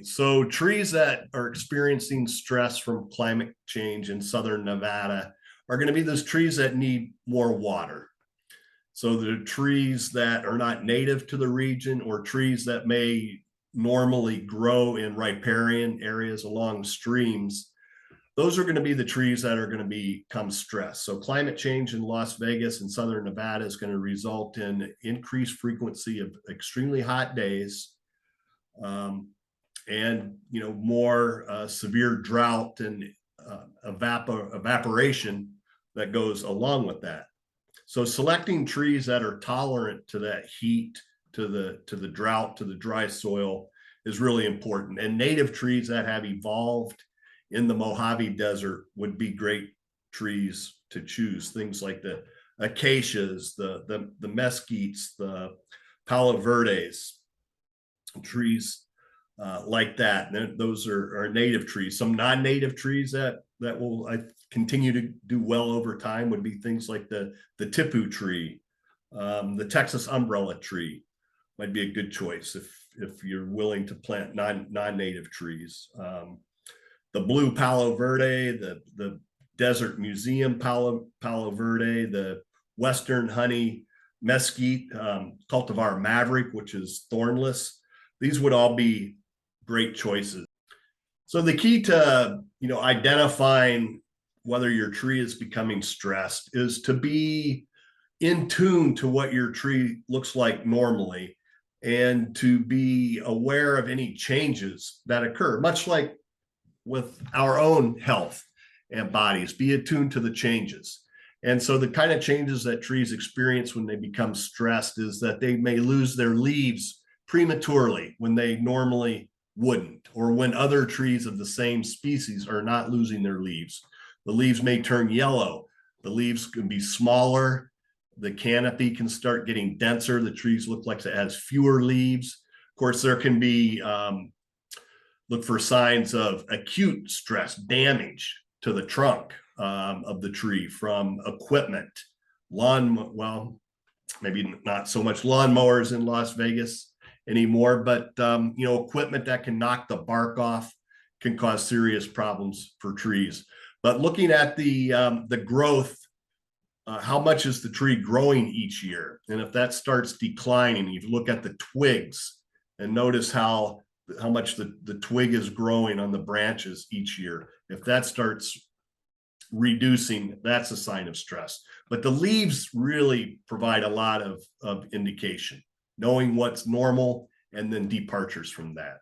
morning. So trees that are experiencing stress from climate change in southern Nevada are going to be those trees that need more water. So the trees that are not native to the region or trees that may normally grow in riparian areas along streams, those are going to be the trees that are going to become stressed. So climate change in Las Vegas and southern Nevada is going to result in increased frequency of extremely hot days, and more severe drought and evaporation that goes along with that. So selecting trees that are tolerant to that heat, to the drought, to the dry soil is really important. And native trees that have evolved in the Mojave Desert would be great trees to choose. Things like the acacias, the mesquites, the palo verdes, trees like that. And those are native trees. Some non-native trees that will continue to do well over time would be things like the tipu tree, the Texas umbrella tree might be a good choice if you're willing to plant non-native trees. The blue palo verde, the desert museum palo verde, the western honey mesquite, cultivar maverick, which is thornless. These would all be great choices. So the key to identifying whether your tree is becoming stressed is to be in tune to what your tree looks like normally, and to be aware of any changes that occur, much like with our own health and bodies, be attuned to the changes. And so the kind of changes that trees experience when they become stressed is that they may lose their leaves prematurely when they normally wouldn't, or when other trees of the same species are not losing their leaves. The leaves may turn yellow. The leaves can be smaller. The canopy can start getting denser. The trees look like it has fewer leaves. Of course, there can be look for signs of acute stress, damage to the trunk of the tree from equipment, well, maybe not so much lawnmowers in Las Vegas anymore, but equipment that can knock the bark off can cause serious problems for trees. But looking at the growth, how much is the tree growing each year? And if that starts declining, you look at the twigs and notice how much the twig is growing on the branches each year. If that starts reducing, that's a sign of stress. But the leaves really provide a lot of indication, knowing what's normal and then departures from that.